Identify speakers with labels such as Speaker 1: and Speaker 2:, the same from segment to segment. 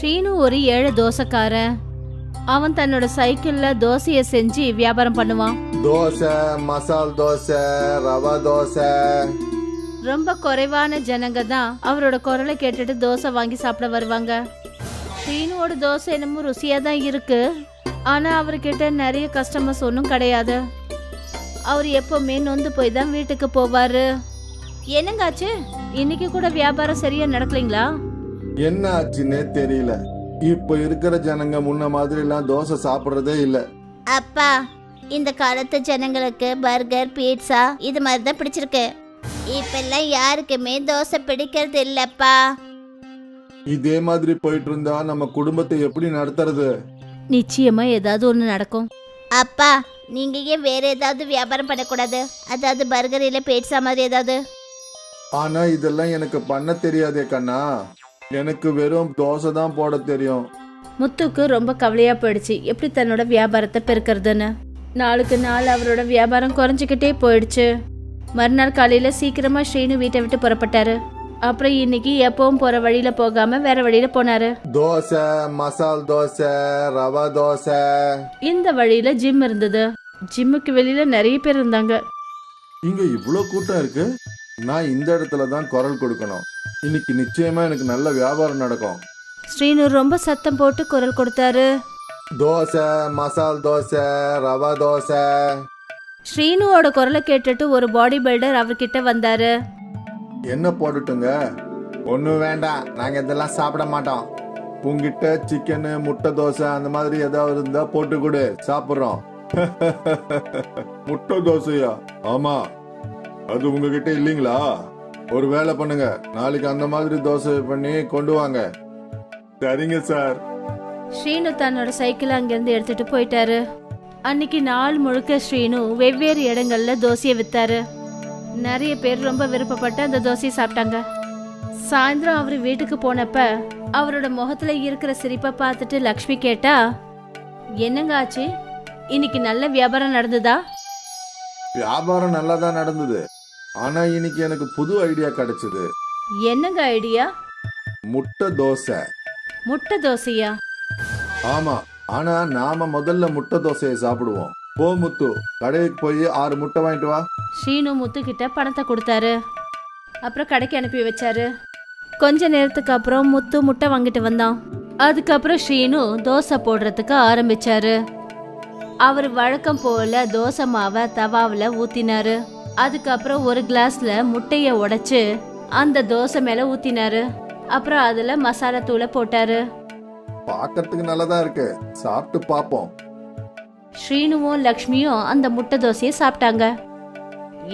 Speaker 1: ஸ்ரீனு ஒரு ஏழை தோசைக்காரன். அவன் தன்னோட சைக்கிள்ல தோசைய செஞ்சு வியாபாரம் பண்ணுவான்.
Speaker 2: தோசை, மசால் தோசை, ரவா தோசை.
Speaker 1: ரொம்ப குறைவான ஜனங்க தான் அவரோட குரலை கேட்டுட்டு தோசை வாங்கி சாப்பிட வருவாங்க. ஸ்ரீனுவோட தோசை என்னமோ ருசியா தான் இருக்கு, ஆனா அவர்கிட்ட நிறைய கஸ்டமர்ஸ் ஒன்றும் கிடையாது. அவர் எப்பவுமே நொந்து போய் தான் வீட்டுக்கு போவாரு. என்னங்காச்சு, இன்னைக்கு கூட வியாபாரம் சரியா நடக்கலைங்களா?
Speaker 2: என்ன ஆச்சுன்னே தெரியல. இப்ப இருக்கிற ஜனங்க முன்ன மாதிரி எல்லாம் தோசை சாப்பிடுறதே இல்ல.
Speaker 3: அப்பா, இந்த காலத்து ஜனங்களுக்கு பர்கர், பீட்சா இது மாதிரி தான் பிடிச்சிருக்கு. இப்பெல்லாம் யாருக்குமே தோசை பிடிக்கிறது இல்லப்பா.
Speaker 2: இதே மாதிரி போயிட்டு இருந்தா நம்ம குடும்பத்தை எப்படி நடத்துறது?
Speaker 1: நிச்சயமா ஏதாவது ஒண்ணு நடக்கும்.
Speaker 3: அப்பா, நீங்க ஏன் வேற ஏதாவது வியாபாரம் பண்ணக்கூடாது? அதாவது பர்கர் இல்ல பீட்சா மாதிரி ஏதாவது.
Speaker 2: ஆனா இதெல்லாம் எனக்கு பண்ண தெரியாதே கண்ணா. எனக்கு வெறும் தோசை தான் போட தெரியும்.
Speaker 1: முத்துக்கு ரொம்ப கவலையா போயிடுச்சு, எப்படி தன்னோட வியாபாரத்தை பெருக்கிறதுன்னு. நாளுக்கு நாள் அவரோட வியாபாரம் குறைஞ்சிக்கிட்டே போயிடுச்சு. மறுநாள் காலையில சீக்கிரமா ஸ்ரீனு வீட்டை விட்டு புறப்பட்டாரு. அப்புறம் இன்னைக்கு எப்பவும் போற வழியில போகாம வேற வழியில போனாரு.
Speaker 2: தோசை, மசால் தோசை, ரவா தோசை.
Speaker 1: இந்த வழியில ஜிம் இருந்தது. ஜிம்முக்கு வெளியில நிறைய பேர் இருந்தாங்க.
Speaker 2: இங்க இவ்வளவு கூட்டம் இருக்கு. நான் இந்த இடத்துல தான் குரல் கொடுக்கணும். இன்னைக்கு நிச்சயமா எனக்கு நல்ல வியாபாரம் நடக்கும்.
Speaker 1: ஸ்ரீனு ரொம்ப சத்தம் போட்டு குரல் கொடுத்தாரு.
Speaker 2: தோசை, மசால் தோசை, ரவா தோசை.
Speaker 1: ஸ்ரீனுவோட குரலை கேட்டுட்டு ஒரு பாடி பில்டர் அவர்கிட்ட வந்தாரு.
Speaker 2: என்ன போட்டுட்டுங்க? ஒன்றும் வேண்டாம், நாங்க இதெல்லாம் சாப்பிட மாட்டோம். உங்ககிட்ட சிக்கனு, முட்டை தோசை அந்த மாதிரி ஏதாவது இருந்தா போட்டு கொடு, சாப்பிட்றோம். முட்டை தோசையா? ஆமா, அது உங்ககிட்ட இல்லைங்களா? ஒரு வேலை பண்ணுங்க, நாளைக்கு அந்த மாதிரி தோசை பண்ணி கொண்டு வாங்க. சரிங்க சார்.
Speaker 1: ஸ்ரீனு தன்னோட சைக்கிள் அங்கிருந்து எடுத்துட்டு போயிட்டாரு. அன்னைக்கு நாள் முழுக்க ஸ்ரீனு வெவ்வேறு இடங்கள்ல தோசையை வித்தாரு. நிறைய பேர் ரொம்ப விருப்பப்பட்டு அந்த தோசையை சாப்பிட்டாங்க. சாயந்தரம் அவர் வீட்டுக்கு போனப்ப அவரோட முகத்துல இருக்கிற சிரிப்பை பார்த்துட்டு லக்ஷ்மி கேட்டா, என்னங்க ஆச்சு, இன்னைக்கு நல்ல வியாபாரம் நடந்ததா?
Speaker 2: வியாபாரம் நல்லா தான் நடந்தது. ஆனா இன்னைக்கு எனக்கு புது ஐடியா கிடைச்சது.
Speaker 1: என்னங்க ஐடியா?
Speaker 2: முட்டை தோசை.
Speaker 1: முட்டை தோசையா?
Speaker 2: ஆமா, ஆனா நாம முதல்ல முட்டை தோசையை சாப்பிடுவோம். போ முத்து, கடைக்கு போய் 6 முட்டை வாங்கிட்டு வா.
Speaker 1: ஸ்ரீனு முத்து கிட்ட பணத்தை கொடுத்தாரு. அப்புறம் கடைக்கு அனுப்பி வச்சாரு. கொஞ்ச நேரத்துக்கு அப்புறம் முத்து முட்டை வாங்கிட்டு வந்தான். அதுக்கப்புறம் ஸ்ரீனு தோசை போடுறதுக்கு ஆரம்பிச்சாரு. அவர் வழக்கம் போல தோசை மாவை தவாவில் ஊத்தினாரு. அதுக்கப்புறம் ஒரு கிளாஸ்ல முட்டைய உடைச்சு அந்த தோசை மேல ஊத்தினாரு. அப்புறம் அதுல மசாலா தூளை போட்டாரு.
Speaker 2: பாக்கிறதுக்கு நல்லதா இருக்கு, சாப்பிட்டு பாப்போம்.
Speaker 1: ஸ்ரீனுவும் லக்ஷ்மியும் அந்த முட்டை தோசையை சாப்பிட்டாங்க.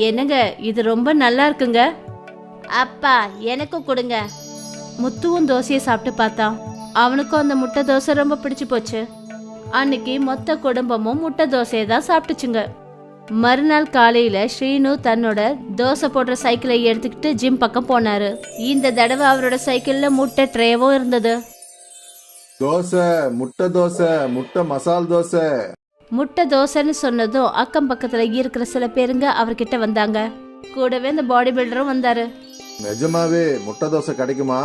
Speaker 1: என்னங்க, இது ரொம்ப நல்லா இருக்குங்க.
Speaker 3: அப்பா, எனக்கும் கொடுங்க.
Speaker 1: முத்துவும் தோசையை சாப்பிட்டு பார்த்தான். அவனுக்கும் அந்த முட்டை தோசை ரொம்ப பிடிச்சு போச்சு. அன்னைக்கு மொத்த குடும்பமும் முட்டை தோசையை தான் சாப்பிட்டுச்சுங்க. மறுநாள் காலையில ஸ்ரீனு தன்னோட தோசை போடுற சைக்கிளை எடுத்துக்கிட்டு ஜிம் பக்கம் போனாரு. இந்த தடவை அவரோட சைக்கிள்ல முட்டை ட்ரேவும் இருந்தது.
Speaker 2: தோசை, முட்டை தோசை, முட்டை மசால் தோசை.
Speaker 1: முட்டை தோசைன்னு சொன்னதும் அக்கம் பக்கத்துல இருக்கிற சில பேருங்க அவர்கிட்ட வந்தாங்க. கூடவே இந்த பாடி பில்டரும் வந்தாரு.
Speaker 2: நிஜமாவே முட்டை தோசை கிடைக்குமா?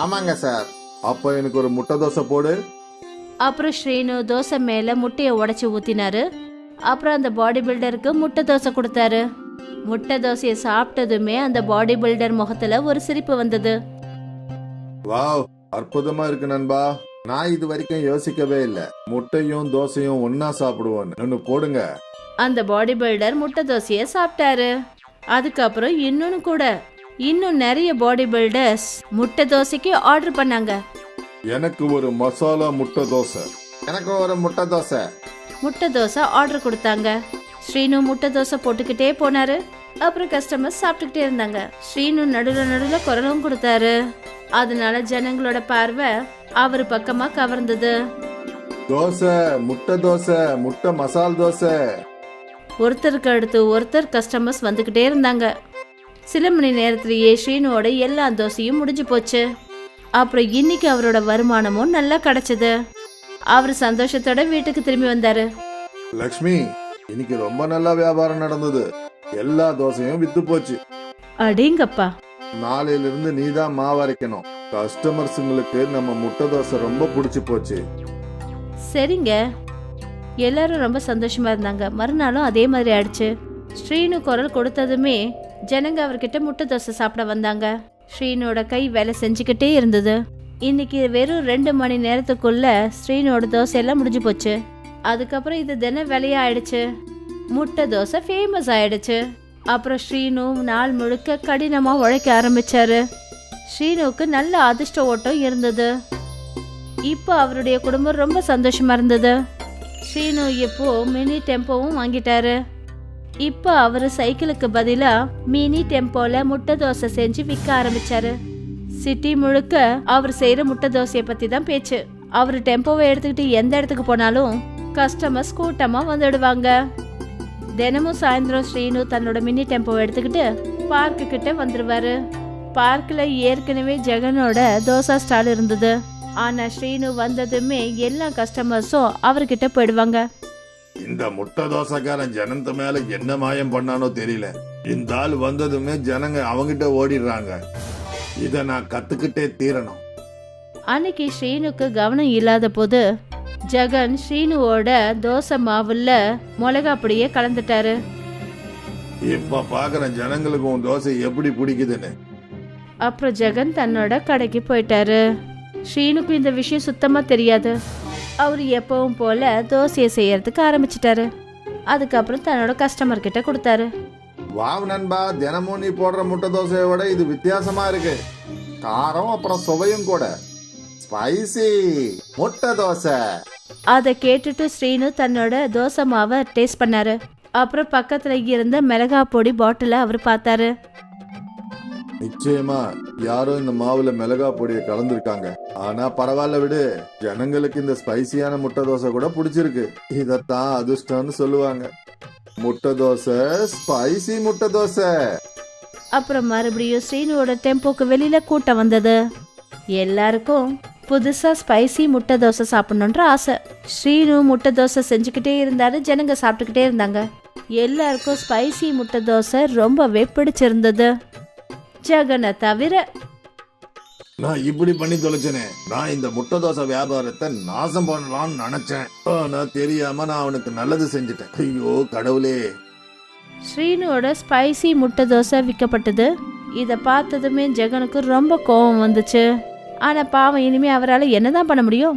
Speaker 2: ஆமாங்க சார். அப்போ எனக்கு ஒரு முட்டை தோசை போடு.
Speaker 1: அப்புறம் ஸ்ரீனு தோசை மேல முட்டையை உடைச்சு ஊத்தினாரு. அப்புறம் அந்த பாடி பில்டருக்கு முட்டை தோசை கொடுத்தாரு. முட்டை தோசையை சாப்பிட்டதுமே அந்த பாடி பில்டர் முகத்துல ஒரு சிரிப்பு வந்தது.
Speaker 2: வாவ், அற்புதமா இருக்கு நண்பா. நான் இது வரைக்கும் யோசிக்கவே இல்ல, முட்டையும் தோசையும் ஒன்னா சாப்பிடுவோன்னு. ஒன்னு போடுங்க.
Speaker 1: அந்த பாடி பில்டர் முட்டை தோசையை சாப்பிட்டாரு. அதுக்கப்புறம் இன்னும் நிறைய பாடி பில்டர்ஸ் முட்டை தோசைக்கு ஆர்டர் பண்ணாங்க.
Speaker 2: எனக்கு ஒரு மசாலா முட்டை தோசை. எனக்கு ஒரு முட்டை தோசை.
Speaker 1: முட்டை தோசை ஆர்டர் கொடுத்தாங்க. ஸ்ரீனு முட்டை தோசை போட்டுக்கிட்டே போனாரு. அப்புறம் கஸ்டமர்ஸ் சாப்பிட்டுக்கிட்டே இருந்தாங்க. ஸ்ரீனு நடுல குரலும் கொடுத்தாரு. அதனால ஜனங்களோட பார்வை அவர் பக்கமா கவர்ந்தது.
Speaker 2: தோசை, முட்டை தோசை, முட்டை மசால் தோசை.
Speaker 1: ஒருத்தருக்கு அடுத்து ஒருத்தர் கஸ்டமர்ஸ் வந்துகிட்டே இருந்தாங்க. சில மணி நேரத்திலேயே ஸ்ரீனுவோட எல்லா தோசையும் முடிஞ்சு போச்சு. அப்புறம் இன்னைக்கு அவரோட வருமானமும் நல்லா கிடைச்சது. அவர் சந்தோஷத்தோட வீட்டுக்கு திரும்பி வந்தாரு.
Speaker 2: லக்ஷ்மி, இன்னைக்கு ரொம்ப நல்லா வியாபாரம் நடந்தது. எல்லா தோசையும் வித்து போச்சு.
Speaker 1: அடேங்கப்பா.
Speaker 2: நாளையில இருந்து நீதான் மாவு அரைக்கணும். கஸ்டமர்ஸுங்களுக்கு நம்ம முட்டை தோசை ரொம்ப பிடிச்சி போச்சு.
Speaker 1: சரிங்க. எல்லாரும் ரொம்ப சந்தோஷமா இருந்தாங்க. மறுநாளும் அதே மாதிரி ஆயிடுச்சு. ஸ்ரீனு குரல் கொடுத்ததுமே ஜனங்க அவர்கிட்ட முட்டை தோசை சாப்பிட வந்தாங்க. ஸ்ரீனோட கை வேலை செஞ்சுக்கிட்டே இருந்தது. இன்னைக்கு வெறும் 2 மணி நேரத்துக்குள்ள ஸ்ரீனோட தோசை எல்லாம் முடிஞ்சு போச்சு. அதுக்கப்புறம் இது தின வேலையா ஆயிடுச்சு. முட்டை தோசை ஃபேமஸ் ஆயிடுச்சு. அப்புறம் ஸ்ரீனு நாள் முழுக்க கடினமா உழைக்க ஆரம்பிச்சாரு. ஸ்ரீனுவுக்கு நல்ல அதிர்ஷ்ட ஓட்டம் இருந்தது. இப்போ அவருடைய குடும்பம் ரொம்ப சந்தோஷமா இருந்தது. ஸ்ரீனு இப்போ மினி டெம்போவும் வாங்கிட்டாரு. இப்போ அவரு சைக்கிளுக்கு பதிலா மினி டெம்போல முட்டை தோசை செஞ்சு விற்க ஆரம்பிச்சாரு. சிட்டி முழுக்க அவர் செய்யற முட்டை தோசையை பத்தி தான் பேச்சு. அவரு டெம்போவை எடுத்துக்கிட்டு எந்த இடத்துக்கு போனாலும் கஸ்டமர்ஸ் கூட்டமா வந்துடுவாங்க. தினமும் சாயந்தரம் ஸ்ரீனு தன்னோட மினி டெம்போவை எடுத்துக்கிட்டு பார்க்கு கிட்ட வந்துருவாரு. பார்க்ல ஏற்கனவே ஜெகனோட தோசை ஸ்டால் இருந்தது. ஆனா ஸ்ரீனு வந்ததுமே எல்லா கஸ்டமர்ஸும் அவர்கிட்ட போயிடுவாங்க.
Speaker 2: இந்த முட்டை தோசைக்காரன் ஜனந்த மேல என்ன மாயம் பண்ணானோ தெரியல. இந்த ஆள் வந்ததுமே ஜனங்க அவங்கிட்ட ஓடிடுறாங்க. இத நான் கத்துக்கிட்டே தீரணும்.
Speaker 1: அன்னைக்கு ஸ்ரீனுக்கு கவனம் இல்லாத போது ஜெகன் ஸ்ரீனுவோட தோசை மாவுல மிளகா பொடியே கலந்துட்டாரு.
Speaker 2: இப்ப பாக்குற ஜனங்களுக்கு உன் தோசை எப்படி பிடிக்குதுன்னு.
Speaker 1: அப்புறம் ஜெகன் தன்னோட கடைக்கு போயிட்டாரு. ஸ்ரீனுக்கு இந்த விஷயம் சுத்தமா தெரியாது. அவர் எப்பவும் போல தோசையை செய்யறதுக்கு ஆரம்பிச்சிட்டாரு. அதுக்கப்புறம் தன்னோட கஸ்டமர் கிட்ட கொடுத்தாரு.
Speaker 2: வாவ் நண்பா, தினமும் நீ போடுற முட்டை தோசையை விட இது வித்தியாசமா இருக்கு. காரம் அப்புறம் சுவையும் கூட. ஸ்பைசி முட்டை தோசை.
Speaker 1: அதை கேட்டுட்டு ஸ்ரீனு தன்னோட தோசை மாவை டேஸ்ட் பண்ணாரு. அப்புறம் பக்கத்துல இருந்த மிளகா பொடி பாட்டில அவர் பார்த்தாரு.
Speaker 2: நிச்சயமா யாரும் இந்த மாவுல மிளகா பொடியை கலந்துருக்காங்க. ஆனா பரவாயில்ல விடு, ஜனங்களுக்கு இந்த ஸ்பைசியான முட்டை தோசை கூட பிடிச்சிருக்கு. இதத்தான் அதிர்ஷ்டம்னு சொல்லுவாங்க. முட்டை தோசை, ஸ்பைசி முட்டை தோசை.
Speaker 1: அப்புறம் மறுபடியும் ஸ்ரீனுவோட டெம்போக்கு வெளியில கூட்டம் வந்தது. எல்லாருக்கும் புதுசா ஸ்பைசி முட்டை தோசை சாப்பிடணுன்ற ஆசை. ஸ்ரீனு முட்டை தோசை செஞ்சுக்கிட்டே இருந்தாரு. ஜனங்க சாப்பிட்டுக்கிட்டே இருந்தாங்க. எல்லாருக்கும் ஸ்பைசி முட்டை தோசை ரொம்பவே பிடிச்சிருந்தது, ஜெகனை தவிர.
Speaker 2: நான் இப்படி பண்ணி தொலைச்சனே. நான் இந்த முட்டை தோசை வியாபாரத்தை நாசம் பண்ணலாம்னு நினைச்சேன். ஆனா தெரியாம நான் அவனுக்கு நல்லது செஞ்சுட்டேன். ஐயோ கடவுளே.
Speaker 1: ஸ்ரீனுவோட ஸ்பைசி முட்டை தோசை விற்கப்பட்டது. இதை பார்த்ததுமே ஜெகனுக்கு ரொம்ப கோபம் வந்துச்சு. ஆனா பாவம், இனிமே அவரால் என்னதான் பண்ண முடியும்?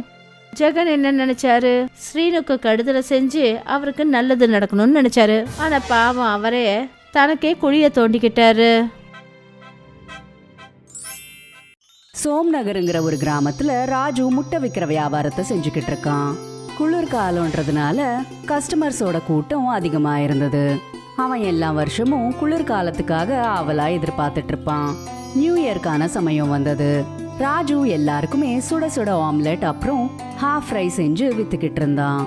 Speaker 1: ஜெகன் என்ன நினைச்சாரு? ஸ்ரீனுக்கு கடுதலை செஞ்சு அவருக்கு நல்லது நடக்கணும்னு நினைச்சாரு. ஆனா பாவம், அவரே தனக்கே குழிய தோண்டிக்கிட்டாரு.
Speaker 4: சோம்நகருங்கிற ஒரு கிராமத்துல ராஜு முட்டை விற்கிற வியாபாரத்தை செஞ்சுக்கிட்டு இருக்கான். குளிர்காலம்ன்றதுனால கஸ்டமர்ஸோட கூட்டம் அதிகமா இருந்தது. அவன் எல்லா வருஷமும் குளிர்காலத்துக்காக ஆவலா எதிர்பார்த்துட்டு இருப்பான். நியூ இயர்க்கான சமயம் வந்தது. ராஜு எல்லாருக்குமே சுட சுட ஆம்லெட் அப்புறம் ஹாஃப் ஃப்ரை செஞ்சு வித்துக்கிட்டு இருந்தான்.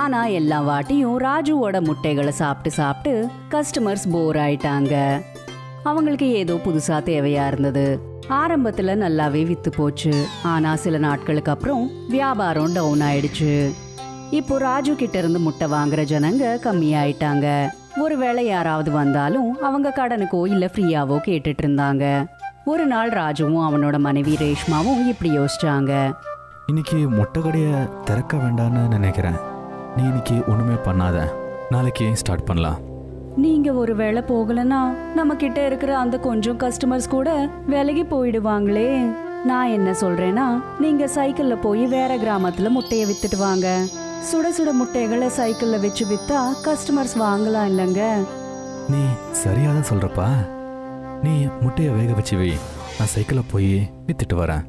Speaker 4: ஆனா எல்லா வாட்டியும் ராஜுவோட முட்டைகளை சாப்பிட்டு சாப்பிட்டு கஸ்டமர்ஸ் போர் ஆயிட்டாங்க. அவங்களுக்கு ஏதோ புதுசா தேவையா இருந்தது. ஆரம்பத்துல நல்லாவே வித்து போச்சு. ஆனா சில நாட்களுக்கு அப்புறம் வியாபாரம் டவுன் ஆயிடுச்சு. இப்போ ராஜு கிட்ட இருந்து முட்டை வாங்குற ஜனங்க கம்மியாயிட்டாங்க. ஒருவேளை யாராவது வந்தாலும் அவங்க கடனுக்கோ இல்ல ஃப்ரீயாவோ கேட்டுட்டு இருந்தாங்க. ஒரு நாள் ராஜுவும் அவனோட மனைவி ரேஷ்மாவும் இப்படி யோசிச்சாங்க.
Speaker 5: இன்னைக்கு முட்டை கடையை திறக்க வேண்டாம்னு நினைக்கிறேன். நீ இன்னைக்கு ஒண்ணுமே பண்ணாத, நாளைக்கு ஸ்டார்ட் பண்ணலாம்.
Speaker 4: நீங்க ஒரு வேளை போகலன்னா நம்ம கிட்ட இருக்கிற அந்த கொஞ்சம் கஸ்டமர்ஸ் கூட விலகி போயிடுவாங்களே. நான் என்ன சொல்றேன்னா, நீங்க சைக்கிள்ல போய் வேற கிராமத்துல முட்டைய வித்துட்டு வாங்க. சுட சுட முட்டைகளை சைக்கிள்ல வச்சு வித்தா கஸ்டமர்ஸ் வாங்கலாம் இல்லங்க.
Speaker 5: நீ சரியாதான் சொல்றப்பா. நீ முட்டைய வேக வச்சு வை, நான் சைக்கிள்ல போய் வித்துட்டு வரேன்.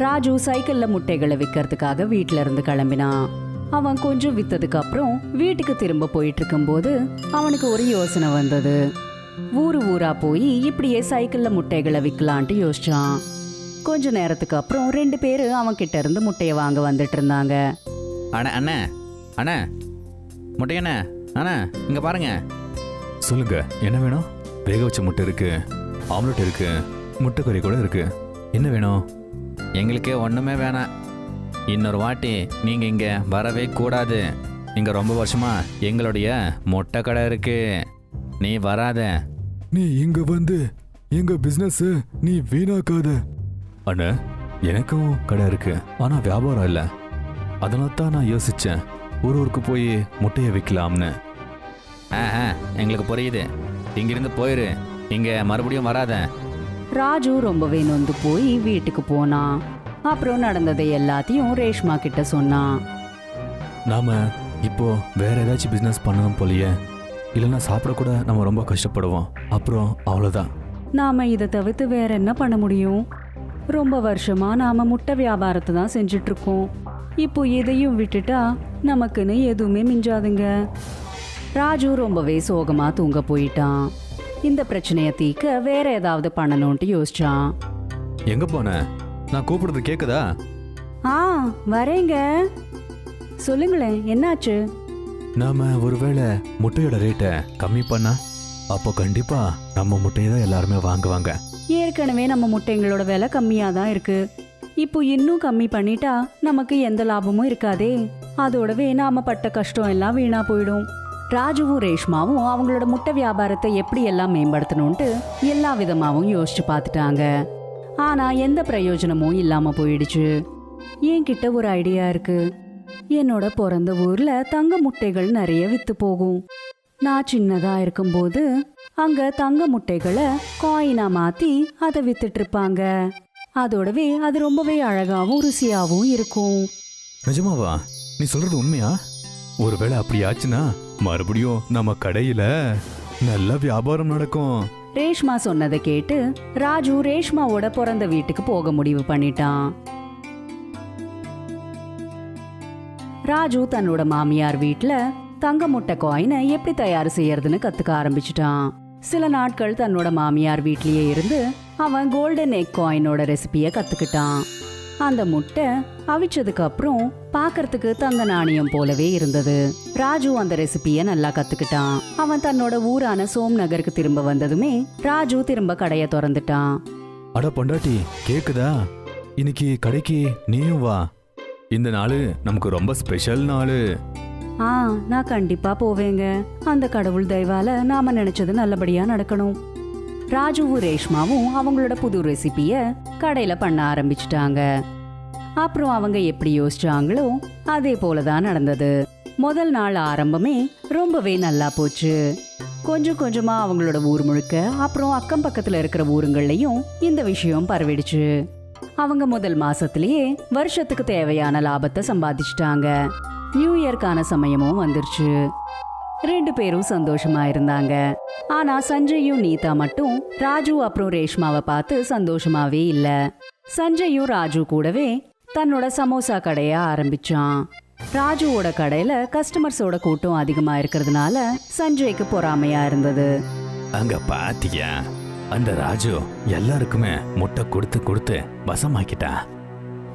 Speaker 4: ராஜு சைக்கிள்ல முட்டைகளை விற்கிறதுக்காக வீட்ல இருந்து கிளம்பினான். அவன் கொஞ்சம் வித்ததுக்கு அப்புறம் வீட்டுக்கு திரும்ப போயிட்டு இருக்கும்போது அவனுக்கு ஒரு யோசனை வந்தது. ஊரு ஊரா போய் இப்படியே சைக்கிள்ல முட்டைகளை விற்கலான்ட்டு யோசிச்சான். கொஞ்ச நேரத்துக்கு அப்புறம் 2 பேரு அவன் கிட்ட இருந்து முட்டைய வாங்க வந்துட்டு இருந்தாங்க.
Speaker 6: அண்ணே அண்ணே முட்டையண்ணே, அண்ணா இங்க பாருங்க.
Speaker 5: சொல்லுங்க, என்ன வேணும்? வேக வச்ச முட்டை இருக்கு, ஆம்லெட் இருக்கு, முட்டைக்கறி கூட இருக்கு. என்ன வேணும்?
Speaker 6: எங்களுக்கே ஒண்ணுமே வேணாம். இன்னொரு வாட்டி நீங்க இங்க வரவே கூடாது. இங்க ரொம்ப வருஷமா எங்களுடைய முட்டை கடை இருக்கு. நீ வராத.
Speaker 5: நீ இங்க வந்து எங்க பிசினஸ் நீ வீணாக்காத. அண்ணா எனக்கும் கடை இருக்கு ஆனா வியாபாரம் இல்லை. அதனால தான் நான் யோசிச்சேன் ஒரு ஊருக்கு போய் முட்டையை விற்கலாம்னு.
Speaker 6: ஆஹா, எங்களுக்கு புரியுது. இங்கிருந்து போயிரு, இங்க மறுபடியும் வராத.
Speaker 4: ராஜு ரொம்பவே நொந்து போய் வீட்டுக்கு போனான். அப்புறம் நடந்ததை எல்லாத்தையும் ரேஷ்மா கிட்ட சொன்னான்.
Speaker 5: நாம இப்போ வேற ஏதாச்சும் பிசினஸ் பண்ணணும் போலயே, இல்லைன்னா சாப்பிட கூட நம்ம ரொம்ப கஷ்டப்படுவோம். அப்புறம் அவ்வளோதான்.
Speaker 4: நாம இதை தவிர்த்து வேற என்ன பண்ண முடியும்? ரொம்ப வருஷமா நாம முட்டை வியாபாரத்தை தான் செஞ்சுட்டு இருக்கோம். இப்போ இதையும் விட்டுட்டா நமக்குன்னு எதுவுமே மிஞ்சாதுங்க. ராஜு ரொம்பவே சோகமா தூங்க போயிட்டான். இந்த பிரச்சனைய தீர்க்க வேற ஏதாவது பண்ணணும்ட்டு யோசிச்சான்.
Speaker 5: எங்க போன? நான் கூப்பிடுறது கேக்குதா?
Speaker 4: ஆ, வரேங்க. சொல்லுங்களேன், என்னாச்சு?
Speaker 5: நாம ஒருவேளை முட்டையோட ரேட்டை கம்மி பண்ணா அப்போ கண்டிப்பா நம்ம முட்டையை தான் எல்லாருமே வாங்குவாங்க.
Speaker 4: ஏற்கனவே நம்ம முட்டைங்களோட விலை கம்மியா தான் இருக்கு. இப்போ இன்னும் கம்மி பண்ணிட்டா நமக்கு எந்த லாபமும் இருக்காதே. அதோடவே நாம பட்ட கஷ்டம் எல்லாம் வீணா போயிடும். ராஜுவும் ரேஷ்மாவும் அவங்களோட முட்டை வியாபாரத்தை எப்படி எல்லாம் மேம்படுத்தணும்ட்டு எல்லா விதமாவும் யோசிச்சு பார்த்துட்டாங்க. ஆனா எந்த பிரயோஜனமும் இல்லாம போயிடுச்சு. என்கிட்ட ஒரு ஐடியா இருக்கு. என்னோட பிறந்த ஊர்ல தங்க முட்டைகள் நிறைய வித்து போகும். நான் சின்னதா இருக்கும்போது அங்க தங்க முட்டைகளை காயினா மாத்தி அதை வித்துட்டு இருப்பாங்க. அதோடவே அது ரொம்பவே அழகாவும் ருசியாவும் இருக்கும்.
Speaker 5: நிஜமாவா? நீ சொல்றது உண்மையா? ஒருவேளை அப்படி ஆச்சுன்னா மறுபடியும் நம்ம கடையில நல்ல வியாபாரம் நடக்கும்.
Speaker 4: ரேஷ்மா சொன்னதை கேட்டு ராஜு ரேஷ்மாவோட பிறந்த வீட்டுக்கு போக முடிவு பண்ணிட்டான். ராஜு தன்னோட மாமியார் வீட்ல தங்க முட்டை காயினை எப்படி தயார் செய்யறதுன்னு கத்துக்க ஆரம்பிச்சிட்டான். சில நாட்கள் தன்னோட மாமியார் வீட்லயே இருந்து அவன் கோல்டன் எக் காயினோட ரெசிபிய கத்துக்கிட்டான். அந்த முட்டை அவிச்சதுக்கு அப்புறம் பாக்கறதுக்கு தங்க நாணயம் போலவே இருந்தது. ராஜு அந்த ரெசிபிய நல்லா கத்துக்கிட்டான். அவன் தன்னோட ஊரான சோம் நகருக்கு திரும்ப வந்ததுமே ராஜு திரும்ப கடைய திறந்துட்டான்.
Speaker 5: அட பொண்டாட்டி, கேக்குதா? இன்னைக்கு கடைக்கு நீயும் வா. இந்த நாள் நமக்கு ரொம்ப ஸ்பெஷல் நாள்.
Speaker 4: நான் கண்டிப்பா போவேங்க. அந்த கடவுள் தயவால நாம நினைச்சது நல்லபடியா நடக்கணும். ராஜுவும் ரேஷ்மாவும் அவங்களோட புது ரெசிபிய கடையில பண்ண ஆரம்பிச்சிட்டாங்க. அப்புறம் அவங்க எப்படி யோசிச்சாங்களோ அதே போலதான் நடந்தது. முதல் நாள் ஆரம்பமே ரொம்பவே நல்லா போச்சு. கொஞ்சம் கொஞ்சமா அவங்களோட ஊர் முழுக்க அப்புறம் அக்கம் பக்கத்துல இருக்கிற ஊருங்கள்லயும் இந்த விஷயம் பரவிடுச்சு. அவங்க முதல் மாசத்திலேயே வருஷத்துக்கு தேவையான லாபத்தை சம்பாதிச்சிட்டாங்க. நியூ இயர்க்கான சமயமும் வந்துருச்சு. 2 பேரும் சந்தோஷமா இருந்தாங்க. ஆனா சஞ்சயும் நீதா மட்டும் ராஜு அப்புறம் ரேஷ்மாவை பார்த்து சந்தோஷமாவே இல்ல. சஞ்சயும் ராஜு கூடவே தன்னோட சமோசா கடைய ஆரம்பிச்சான். ராஜுவோட கடையில கஸ்டமர்ஸோட கூட்டம் அதிகமா இருக்கிறதுனால சஞ்சய்க்கு பொறாமையா இருந்தது.
Speaker 5: அங்க பாத்தியா, அந்த ராஜு எல்லாருக்குமே முட்டை கொடுத்து கொடுத்து வசமாக்கிட்டா.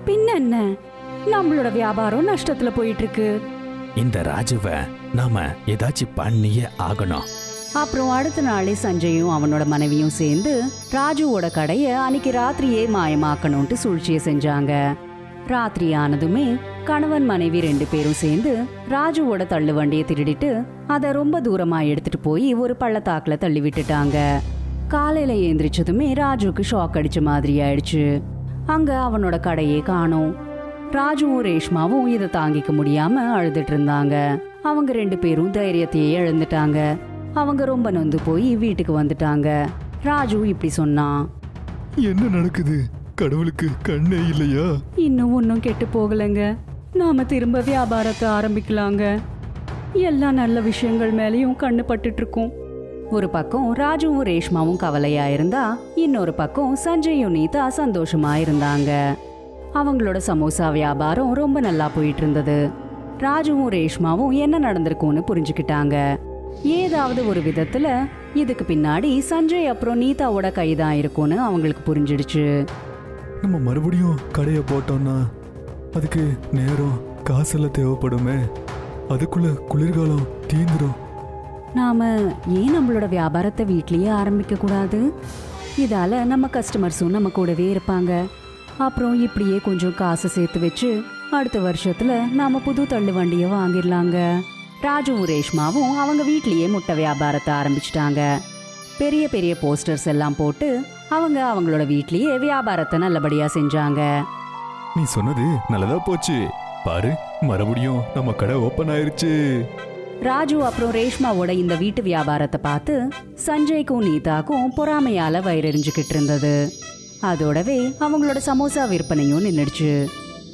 Speaker 4: பின்ன என்ன, நம்மளோட வியாபாரம் நஷ்டத்துல போயிட்டு இருக்கு.
Speaker 5: இந்த ராஜுவை நாம ஏதாச்சும் பண்ணியே ஆகணும்.
Speaker 4: அப்புறம் அடுத்த நாளே சஞ்சயும் அவனோட மனைவியும் சேர்ந்து ராஜுவோட கடைய அன்னைக்கு ராத்திரியே மாயமாக்கணும்ட்டு சூழ்ச்சியை செஞ்சாங்க. ராத்திரி ஆனதுமே கணவன் மனைவி 2 பேரும் சேர்ந்து ராஜுவோட தள்ளு வண்டியை திருடிட்டு அதை ரொம்ப தூரமா எடுத்துட்டு போய் ஒரு பள்ளத்தாக்குல தள்ளி விட்டுட்டாங்க. காலையில ஏந்திரிச்சதுமே ராஜுக்கு ஷாக் அடிச்ச மாதிரி ஆயிடுச்சு. அங்க அவனோட கடையே காணோம். ராஜுவும் ரேஷ்மாவும் இதை தாங்கிக்க முடியாம அழுதுட்டு இருந்தாங்க. அவங்க 2 பேரும் தைரியத்தையே இழந்துட்டாங்க. அவங்க ரொம்ப நொந்து போய் வீட்டுக்கு வந்துட்டாங்க. ராஜு இப்படி சொன்னான்.
Speaker 5: என்ன நடக்குது? கடவுளுக்கு கண்ணே இல்லையா?
Speaker 4: இன்னும் ஒன்னும் கெட்டு போகலைங்க. நாம திரும்ப வியாபாரத்தை ஆரம்பிக்கலாங்க. எல்லா நல்ல விஷயங்கள் மேலயும் கண்ணு பட்டுட்டு இருக்கோம். ஒரு பக்கம் ராஜுவும் ரேஷ்மாவும் கவலையா இருந்தா, இன்னொரு பக்கம் சஞ்சயும் நீதா சந்தோஷமா இருந்தாங்க. அவங்களோட சமோசா வியாபாரம் ரொம்ப நல்லா போயிட்டு இருந்தது. ராஜுவும் ரேஷ்மாவும் என்ன நடந்திருக்கும்னு புரிஞ்சுக்கிட்டாங்க. ஏதாவது ஒரு விதத்துல இதுக்கு பின்னாடி சஞ்சய் அப்புறம் நீதாவோட கைதான் இருக்கும்னு அவங்களுக்கு புரிஞ்சிடுச்சு.
Speaker 5: நம்ம மறுபடியும் கடையை போட்டோம்னா அதுக்கு நேரம் காசெல்லாம் தேவைப்படுமே. அதுக்குள்ள குளிர்காலம் தீந்துடும்.
Speaker 4: நாம ஏன் நம்மளோட வியாபாரத்தை வீட்லயே ஆரம்பிக்க கூடாது? இதால நம்ம கஸ்டமர்ஸும் நம்ம கூடவே இருப்பாங்க. அப்புறம் இப்படியே கொஞ்சம் காசு சேர்த்து வச்சு அடுத்த வருஷத்துல நாம புது தள்ளு வண்டியை வாங்கிடலாங்க. ராஜுவும் ரேஷ்மாவும் அவங்க வீட்லயே முட்டை வியாபாரத்தை ஆரம்பிச்சிட்டாங்க. பெரிய பெரிய போஸ்டர்ஸ் எல்லாம் போட்டு அவங்க அவங்களோட வீட்லயே வியாபாரத்தை நல்லபடியா செஞ்சாங்க.
Speaker 5: நீ சொன்னது நல்லதா போச்சு. பாரு, மறுபடியும் நம்ம கடை ஓபன் ஆயிருச்சு.
Speaker 4: ராஜு அப்புறம் ரேஷ்மாவோட இந்த வீட்டு வியாபாரத்தை பார்த்து சஞ்சய்க்கும் நீதாக்கும் பொறாமையால வயிறெறிஞ்சுக்கிட்டு இருந்தது. அதோடவே அவங்களோட சமோசா விற்பனையும் நின்னுடுச்சு.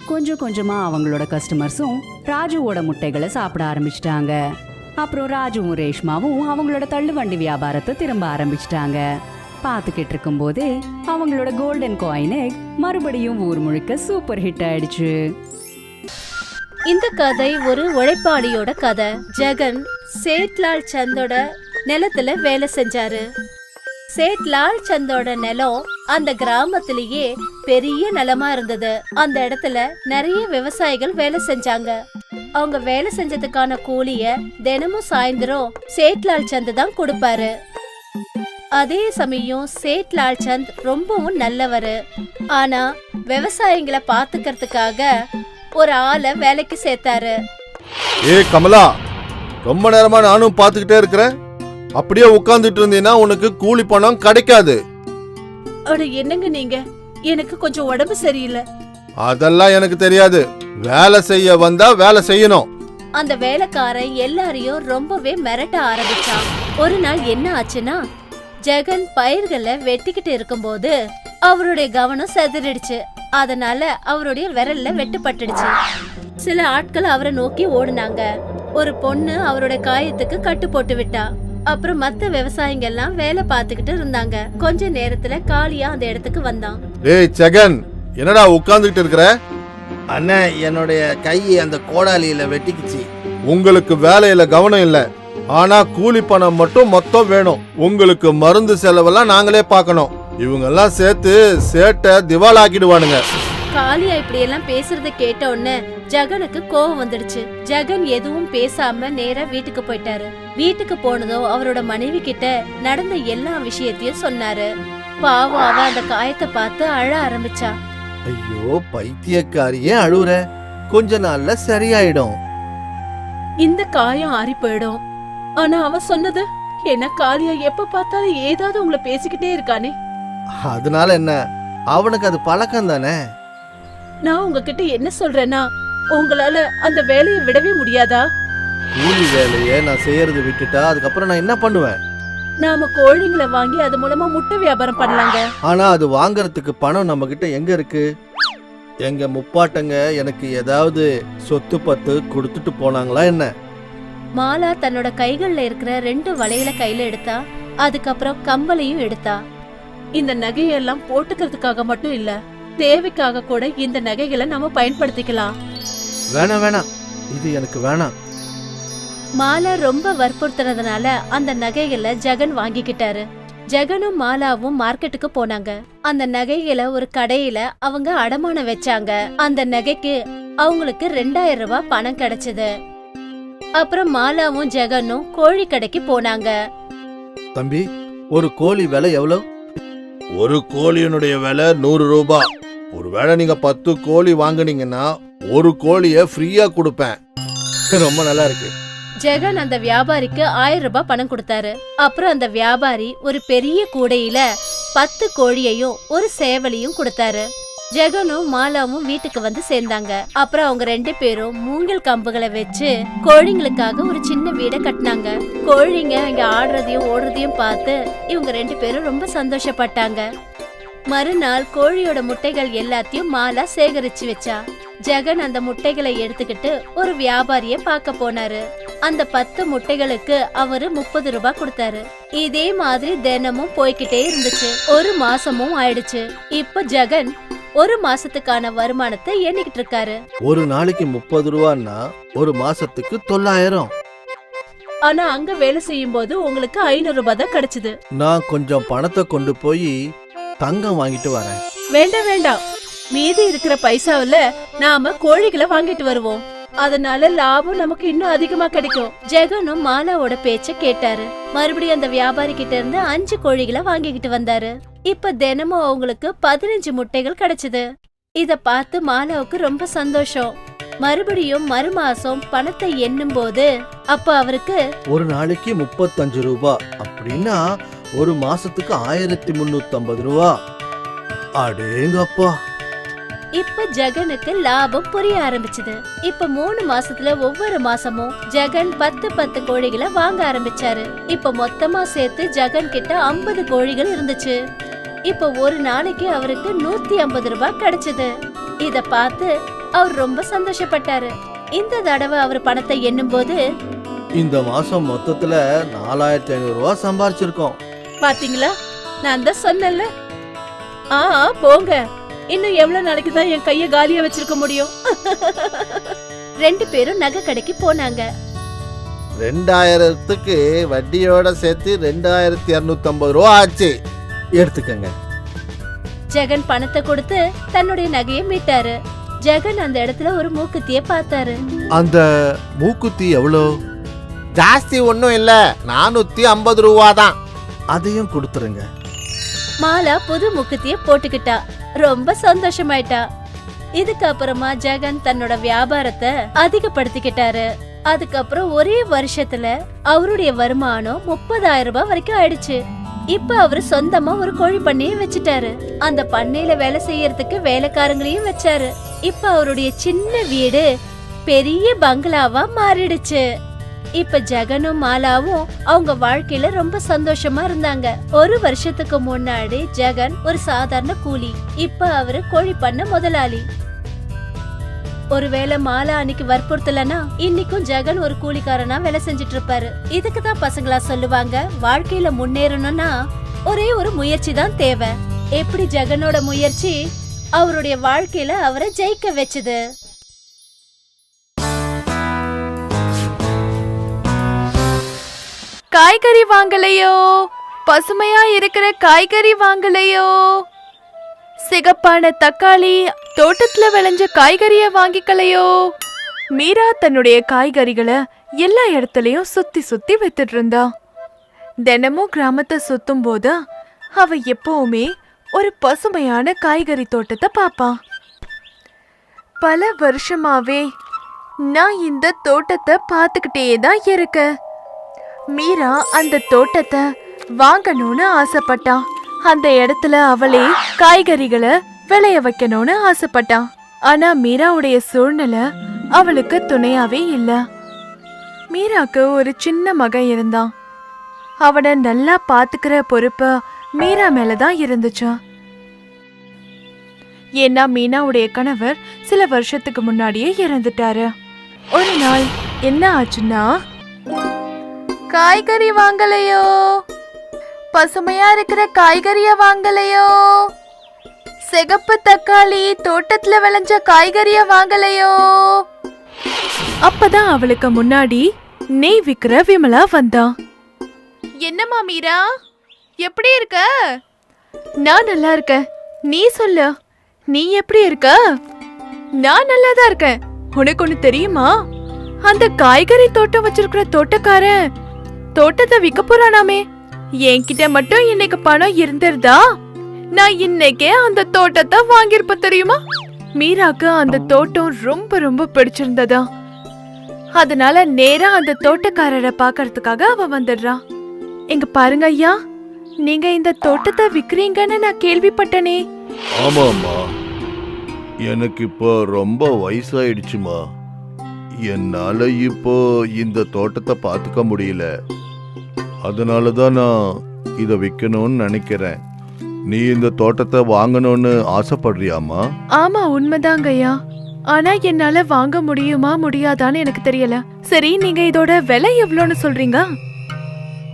Speaker 4: கொஞ்சம் கொஞ்சமா அவங்களோட கஸ்டமர்ஸும் ராஜுவோட முட்டைகளை சாப்பிட ஆரம்பிச்சிட்டாங்க. அப்புறம் ராஜுவும் ரேஷ்மாவும் அவங்களோட தள்ளுவண்டி வியாபாரத்தை திரும்ப ஆரம்பிச்சிட்டாங்க. பார்த்துக்கிட்டு இருக்கும் போதே அவங்களோட கோல்டன் காயின் எக் மறுபடியும் ஊர் முழுக்க சூப்பர் ஹிட் ஆயிடுச்சு.
Speaker 1: இந்த கதை ஒரு உழைப்பாளியோட கதை. ஜெகன் சேட்லால் சந்தோட நிலத்துல வேலை செஞ்சாரு. சேட்லால் சந்தோட நிலம் அந்த கிராமத்திலேயே பெரிய நிலமா இருந்தது. அந்த இடத்துல நிறைய விவசாயிகள் வேலை செஞ்சாங்க. அவங்க வேலை செஞ்சதுக்கான கூலிய தினமும் சாயந்தரம் சேட்லால் சந்த் தான் கொடுப்பாரு. அதே சமயம் சேட்லால் சந்த் ரொம்பவும் நல்லவரு. ஆனா விவசாயிகளை பாத்துக்கிறதுக்காக ஒரு ஆளை வேலைக்கு சேர்த்தாரு.
Speaker 2: ஏ கமலா, ரொம்ப நேரமா நானும் பாத்துக்கிட்டே இருக்கிறேன். அப்படியே உட்கார்ந்துட்டு இருந்தீங்கன்னா உனக்கு கூலி பணம் கிடைக்காது.
Speaker 1: அட என்னங்க நீங்க, எனக்கு கொஞ்சம் உடம்பு சரியில்லை.
Speaker 2: அதெல்லாம் எனக்கு தெரியாது. வேலை செய்ய வந்தா வேலை செய்யணும்.
Speaker 1: அந்த வேலைக்காரன் எல்லாரையும் ரொம்பவே மிரட்ட ஆரம்பிச்சான். ஒரு நாள் என்ன ஆச்சுன்னா, ஜெகன் பயிர்களை வெட்டிக்கிட்டு இருக்கும்போது அவருடைய கவனம் செதறிடுச்சு. அதனால அவருடைய விரல்ல வெட்டுப்பட்டுடுச்சு. சில ஆட்கள் அவரை நோக்கி ஓடுனாங்க. ஒரு பொண்ணு அவருடைய காயத்துக்கு கட்டு போட்டு விட்டா. அப்புறம் மத்த விவசாயிங்க எல்லாம் வேலை பார்த்துக்கிட்டு இருந்தாங்க. கொஞ்ச நேரத்துல காளியா அந்த இடத்துக்கு வந்தான்.
Speaker 2: ஏய் ஜெகன், என்னடா உட்கார்ந்துகிட்டு இருக்கிற?
Speaker 7: அண்ணா, என்னுடைய கை அந்த கோடாலியில வெட்டிக்குச்சு.
Speaker 2: உங்களுக்கு வேலையில கவனம் இல்ல, ஆனா கூலி பணம் மட்டும் மொத்தம் வேணும். உங்களுக்கு மருந்து செலவெல்லாம் நாங்களே பார்க்கணும். இவங்க எல்லாம் சேர்த்து சேட்டை திவால் ஆக்கிடுவானுங்க.
Speaker 1: காளியா இப்படி எல்லாம் பேசுறத கேட்ட உடனே ஜெகனுக்கு கோவம் வந்துடுச்சு. ஜெகன் எதுவும் பேசாம நேரா வீட்டுக்கு போயிட்டாரு. வீட்டுக்கு போனதும் அவரோட மனைவி கிட்ட நடந்த எல்லா விஷயத்தையும் சொன்னாரு. பாவம் அவ அந்த காயத்தை பார்த்து அழ ஆரம்பிச்சா.
Speaker 7: ஐயோ பைத்தியக்காரியே அழுவுற, கொஞ்ச நாள்ல சரியாயிடும்.
Speaker 1: இந்த காயம் ஆறி போயிடும். ஆனா அவ சொன்னது என்ன, காளியா எப்ப பார்த்தாலும் ஏதாவது உங்களை பேசிக்கிட்டே இருக்கானே.
Speaker 7: அதனால என்ன, அவனுக்கு அது பழக்கம் தானே.
Speaker 1: நான் உங்ககிட்ட என்ன சொல்றேன்னா, உங்களால அந்த வேலையை விடவே முடியாதா?
Speaker 7: கூலி வேலையை நான் செய்யறது விட்டுட்டா அதுக்கப்புறம் நான் என்ன பண்ணுவேன்?
Speaker 1: நாம கோழிங்களை வாங்கி அது மூலமா முட்டை வியாபாரம் பண்ணலாங்க.
Speaker 7: ஆனா அது வாங்கறதுக்கு பணம் நம்ம கிட்ட எங்க இருக்கு? எங்க முப்பாட்டங்க எனக்கு ஏதாவது சொத்து பத்து கொடுத்துட்டு போனாங்களா என்ன?
Speaker 1: மாலா தன்னோட கைகள்ல இருக்கிற 2 வளையல கையில எடுத்தா. அதுக்கப்புறம் கம்பளையும் எடுத்தா. இந்த நகையெல்லாம் போட்டுக்கிறதுக்காக மட்டும் இல்ல, தேவைக்காக கூட இந்த நகைகளை நாம பயன்படுத்திக்கலாம்.
Speaker 7: வேணாம் வேணாம், இது எனக்கு வேணாம்.
Speaker 1: மாலா ரொம்ப வற்புறுத்துறதுனால அந்த நகைகளை ஜெகன் வாங்கிக்கிட்டாரு. ஜெகனும் மாலாவும் மார்க்கெட்டுக்கு போனாங்க. அந்த நகைகளை ஒரு கடையில அவங்க அடமானம் வச்சாங்க. அந்த நகைக்கு அவங்களுக்கு 2000 ரூபாய் பணம் கிடைச்சது. அப்புறம் மாலாவும் ஜெகனும் கோழி கடைக்கு போனாங்க.
Speaker 7: தம்பி, ஒரு கோழி விலை எவ்வளவு?
Speaker 2: ஒரு கோழியினுடைய விலை 100 ரூபாய். ஒருவேளை நீங்க 10 கோழி வாங்குனீங்கன்னா ஒரு கோழிய ஃப்ரீயா கொடுப்பேன்.
Speaker 7: ரொம்ப நல்லா இருக்கு.
Speaker 1: ஜெகன் அந்த வியாபாரிக்கு 1000 ரூபாய் பணம் கொடுத்தாரு. அப்புறம் அந்த வியாபாரி ஒரு பெரிய கூடையில 10 கோழியையும் ஒரு சேவலையும் கொடுத்தாரு. ஜெகனும் மாலாவும் வீட்டுக்கு வந்து சேர்ந்தாங்க. அப்புறம் அவங்க 2 பேரும் மூங்கில் கம்புகளை வச்சு கோழிங்களுக்காக ஒரு சின்ன வீடை கட்டினாங்க. கோழிங்க இங்க ஆடுறதையும் ஓடுறதையும் பார்த்து இவங்க 2 பேரும் ரொம்ப சந்தோஷப்பட்டாங்க. மறுநாள் கோழியோட முட்டைகள் எல்லாத்தையும் மாலா சேகரிச்சு வச்சா. ஜெகன் அந்த முட்டைகளை எடுத்துக்கிட்டு ஒரு வியாபாரிய பார்க்க போனாரு. அந்த 10 முட்டைகளுக்கு அவரு 30 ரூபாய் கொடுத்தாரு. இதே மாதிரி தினமும் போய்கிட்டே இருந்துச்சு. ஒரு மாசமும் ஆயிடுச்சு. இப்ப ஜெகன் ஒரு மாசத்துக்கான வருமானத்தை எண்ணிக்கிட்டு இருக்காரு.
Speaker 7: ஒரு நாளைக்கு 30 ரூபான்னா ஒரு மாசத்துக்கு 900.
Speaker 1: ஆனா அங்க வேலை செய்யும் போது உங்களுக்கு 500 ரூபாய் தான் கிடைச்சது.
Speaker 7: நான் கொஞ்சம் பணத்தை கொண்டு போய் தங்கம் வாங்கிட்டு வரேன்.
Speaker 1: வேண்டாம் வேண்டாம், மீதி இருக்கிற பைசாவில நாம கோழிகளை வாங்கிட்டு வருவோம். அதனால லாபம் நமக்கு இன்னும் அதிகமா கிடைக்கும். ஜெகனும் மாலாவோட பேச்ச கேட்டாரு. மறுபடியும் அந்த வியாபாரி கிட்ட இருந்து 5 கோழிகளை வாங்கிக்கிட்டு வந்தாரு. இப்ப தினமும் அவங்களுக்கு 15 முட்டைகள் கிடைச்சது. இத பார்த்து மாலாவுக்கு ரொம்ப சந்தோஷம். மறுபடியும் மறுமாசம் பணத்தை எண்ணும் போது அப்ப அவருக்கு
Speaker 7: ஒரு நாளைக்கு 35 ரூபாய் அப்படின்னா ஒரு மாசத்துக்கு 1350 ரூபா. அடேங்கப்பா.
Speaker 1: இப்ப ஜெகனுக்கு லாபம் புரிய ஆரம்பிச்சது. இப்ப 3 மாசத்துல ஒவ்வொரு மாசமும் ஜெகன் 10 கோழிகளை வாங்க ஆரம்பிச்சாரு. இப்ப மொத்தமா சேர்த்து ஜெகன் கிட்ட 50 கோழிகள் இருந்துச்சு. இப்ப ஒரு நாளைக்கு அவருக்கு 150 ரூபாய் கிடைச்சது. இத பார்த்து அவர் ரொம்ப சந்தோஷப்பட்டாரு. இந்த தடவை அவர் பணத்தை எண்ணும் போது,
Speaker 7: இந்த மாசம் மொத்தத்துல 4500 ரூபா சம்பாரிச்சிருக்கோம்.
Speaker 1: பாத்தீங்களா, நான் தான் சொன்னேன்ல. போங்க, இன்னும் எவ்வளவு நாளைக்கு தான் என் கைய காலியா வச்சிருக்க முடியும்? 2 பேரும் நகை கடைக்கு போனாங்க.
Speaker 7: 2000க்கு வட்டியோட சேர்த்து 2250 ரூபா ஆச்சு. எடுத்துக்கங்க.
Speaker 1: ஜெகன் பணத்தை கொடுத்து தன்னுடைய நகையை மீட்டாரு. ஜெகன் அந்த இடத்துல ஒரு மூக்குத்திய பார்த்தாரு.
Speaker 7: அந்த மூக்குத்தி எவ்வளோ? ஜாஸ்தி ஒன்றும் இல்ல, 450 ரூபா தான். அதையும் கொடுத்துருங்க.
Speaker 1: மாலா புது மூக்குத்திய போட்டுக்கிட்டா. ரொம்ப சந்தோஷமாயிட்டா. இதுக்கப்புறமா ஜெகன் தன்னோட வியாபாரத்தை அதிகப்படுத்திக்கிட்டாரு. அதுக்கப்புறம் ஒரே வருஷத்துல அவருடைய வருமானம் 30,000 ரூபாய் வரைக்கும் ஆயிடுச்சு. இப்ப அவரு சொந்தமா ஒரு கோழி பண்ணையை வச்சுட்டாரு. அந்த பண்ணையில வேலை செய்யறதுக்கு வேலைக்காரங்களையும் வச்சாரு. இப்ப அவருடைய சின்ன வீடு பெரிய பங்களாவா மாறிடுச்சு. இப்ப ஜெகனும் மாலாவும் அவங்க வாழ்க்கையில ரொம்ப சந்தோஷமா இருந்தாங்க. ஒரு வருஷத்துக்கு முன்னாடி ஜெகன் ஒரு சாதாரண கூலி. இப்ப அவரு கோழி பண்ண முதலாளி. ஒருவேளை மாலா அன்னைக்கு வற்புறுத்தலனா இன்னைக்கும் ஜெகன் ஒரு கூலிக்காரனா வேலை செஞ்சுட்டு இருப்பாரு. இதுக்குதான் பசங்களா சொல்லுவாங்க, வாழ்க்கையில முன்னேறணும்னா ஒரே ஒரு முயற்சி தான் தேவை. எப்படி ஜெகனோட முயற்சி அவருடைய வாழ்க்கையில அவரை ஜெயிக்க வச்சது.
Speaker 8: காய்கறி வாங்கலையோ, பசுமையா இருக்கிற காய்கறி வாங்கலையோ, சிகப்பான தக்காளி, தோட்டத்துல விளைஞ்ச காய்கறிய வாங்கிக்கலையோ. மீரா தன்னுடைய காய்கறிகளை எல்லா இடத்துலயும் சுத்தி சுத்தி வித்துட்டு இருந்தா. தினமும் கிராமத்தை சுத்தும் போது அவ எப்பவுமே ஒரு பசுமையான காய்கறி தோட்டத்தை பாப்பா. பல வருஷமாவே நான் இந்த தோட்டத்தை பார்த்துக்கிட்டே தான் இருக்கேன். மீரா அந்த தோட்டத்தை வாங்கணும்னு ஆசைப்பட்டா. அந்த இடத்துல அவளே காய்கறிகளை விளைய வைக்கணும்னு ஆசைப்பட்டா. ஆனா மீராவுடைய சூழ்நிலை அவளுக்கு துணையாவே இல்ல. மீராக்கு ஒரு சின்ன மகன் இருந்தான். அவனை நல்லா பாத்துக்கிற பொறுப்பு மீரா மேலதான் இருந்துச்சு. ஏன்னா மீனாவுடைய கணவர் சில வருஷத்துக்கு முன்னாடியே இறந்துட்டாரு. ஒரு நாள் என்ன ஆச்சுன்னா, காய்கறி வாங்கலையோ, பசுமையா இருக்கிற காய்கறிய வாங்கலையோ, சிகப்பு தக்காளி, தோட்டத்துல விளைஞ்ச காய்கறிய வாங்கலையோ. அப்பதான் அவளுக்கு முன்னாடி நெய் விக்கிற விமலா வந்தா. என்னம்மா மீரா, எப்படி இருக்க? நான் நல்லா இருக்கேன். நீ சொல்லு, நீ எப்படி இருக்க? நான் நல்லா தான் இருக்கேன். உனக்கு ஒண்ணு தெரியுமா? அந்த காய்கறி தோட்டம் வச்சிருக்கிற தோட்டக்காரன் தோட்டத்தை விற்க போறானாமே. என்கிட்ட மட்டும் இன்னைக்கு பணம் இருந்திருந்தா நான் இன்னைக்கே அந்த தோட்டத்தை வாங்கியிருப்ப தெரியுமா? மீராக்கு அந்த தோட்டம் ரொம்ப ரொம்ப பிடிச்சிருந்ததா. அதனால நேரா அந்த தோட்டக்காரரை பாக்கறதுக்காக அவ வந்துடுறா. எங்க பாருங்க ஐயா, நீங்க இந்த தோட்டத்தை விக்கிறீங்கன்னு நான் கேள்விப்பட்டனே.
Speaker 2: ஆமாம்மா, எனக்கு இப்போ ரொம்ப வயசாயிடுச்சுமா. என்னால இப்போ இந்த தோட்டத்தை பார்த்துக்க முடியல. அதனால தான் நான் இதை விற்கணும்னு நினைக்கிறேன். நீ இந்த தோட்டத்தை வாங்கணும்னு ஆசைப்படுறியாமா?
Speaker 8: ஆமா, உண்மைதாங்க ஐயா. ஆனா என்னால வாங்க முடியுமா முடியாதான்னு எனக்கு தெரியல. சரி, நீங்க இதோட விலை எவ்வளோன்னு சொல்றீங்க?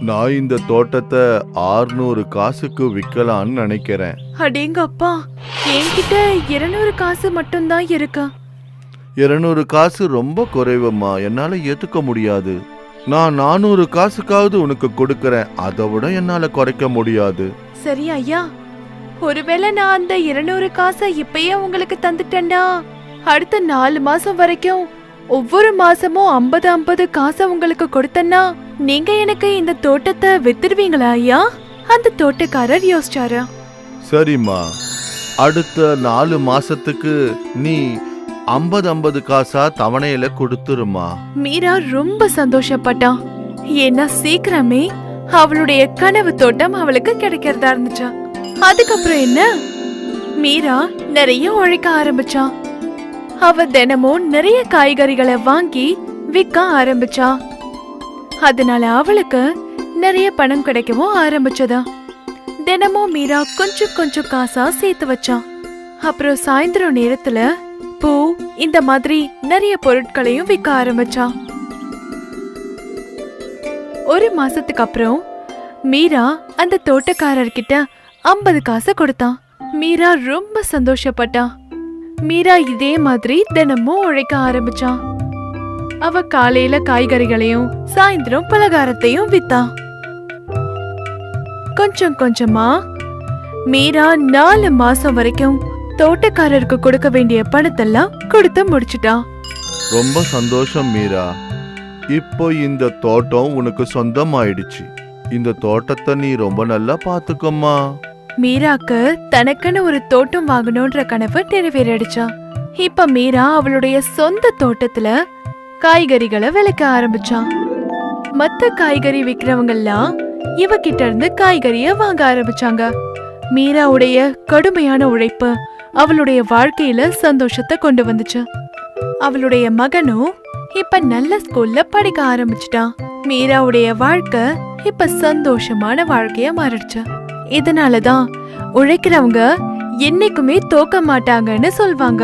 Speaker 2: நான் இந்த தோட்டத்தை 600 காசுக்கு விற்கலான்னு நினைக்கிறேன்.
Speaker 8: அடேங்க அப்பா, என்கிட்ட 200 காசு மட்டும்தான் இருக்கு.
Speaker 2: 200 காசு ரொம்ப குறைவம்மா, என்னால ஏத்துக்க முடியாது. நான் 400 காசுக்காவது உனக்கு கொடுக்கறேன், அதை விட என்னால குறைக்க முடியாது.
Speaker 8: சரி ஐயா, ஒருவேளை நான் அந்த 200 காசை இப்பயே உங்களுக்கு தந்துட்டேன்னா அடுத்த 4 மாசம் வரைக்கும் ஒவ்வொரு மாசமும் 50 காசை உங்களுக்கு கொடுத்தேன்னா நீங்க எனக்கு இந்த தோட்டத்தை வித்துடுவீங்களா ஐயா? அந்த தோட்டக்காரர் யோசிச்சாரு.
Speaker 2: சரிம்மா, அடுத்த 4 மாசத்துக்கு நீ 50 காசா தவணையில கொடுத்துருமா.
Speaker 8: மீரா ரொம்ப சந்தோஷப்பட்டான். ஏன்னா சீக்கிரமே அவளுடைய கனவு தோட்டம் அவளுக்கு கிடைக்கிறதா இருந்துச்சா. அதுக்கப்புறம் என்ன, மீரா நிறைய உழைக்க ஆரம்பிச்சா. அவ தினமும் நிறைய காய்கறிகளை வாங்கி விற்க ஆரம்பிச்சா. அதனால அவளுக்கு நிறைய பணம் கிடைக்கவும் ஆரம்பிச்சதா. தினமும் மீரா கொஞ்சம் கொஞ்சம் காசா சேர்த்து வச்சா. அப்புறம் சாயந்தரம் நேரத்துல பூ இந்த மாதிரி நிறைய பொருட்களையும் விற்க ஆரம்பிச்சா. ஒரு மாசத்துக்கு அப்புறம் மீரா அந்த தோட்டக்காரர்கிட்ட 50 காசை கொடுத்தான். மீரா ரொம்ப சந்தோஷப்பட்டா. மீரா இதே மாதிரி தினமும் உழைக்க ஆரம்பிச்சா. அவ காலையில காய்கறிகளையும் சாயந்தரம் பலகாரத்தையும் வித்தா. கொஞ்சம் கொஞ்சமா மீரா 4 மாசம் வரைக்கும் தோட்டக்காரருக்கு கொடுக்க வேண்டிய பணத்தெல்லாம் கொடுத்து முடிச்சிட்டா.
Speaker 2: ரொம்ப சந்தோஷம் மீரா. இப்போ இந்த தோட்டம் உனக்கு சொந்தமாயிடுச்சு. இந்த தோட்டத்தை நீ ரொம்ப நல்லா பாத்துக்கம்மா.
Speaker 8: மீராக்கு தனக்குன்னு ஒரு தோட்டம் வாங்கணும்ன்ற கனவு நிறைவேறிடுச்சா. இப்ப மீரா அவளுடைய சொந்த தோட்டத்துல காய்கறிகளை விளைக்க ஆரம்பிச்சா. மத்த காய்கறி விக்கிறவங்கெல்லாம் இவகிட்ட இருந்து காய்கறிய வாங்க ஆரம்பிச்சாங்க. மீராவுடைய கடுமையான உழைப்பு அவளுடைய வாழ்க்கையில சந்தோஷத்தை கொண்டு வந்துச்சு. அவளுடைய மகனும் இப்ப நல்ல ஸ்கூல்ல படிக்க ஆரம்பிச்சிட்டான். மீராவுடைய வாழ்க்கை இப்ப சந்தோஷமான வாழ்க்கையா மாறிடுச்சு. இதனாலதான் உழைக்கிறவங்க என்னைக்குமே தோக்க மாட்டாங்கன்னு சொல்வாங்க.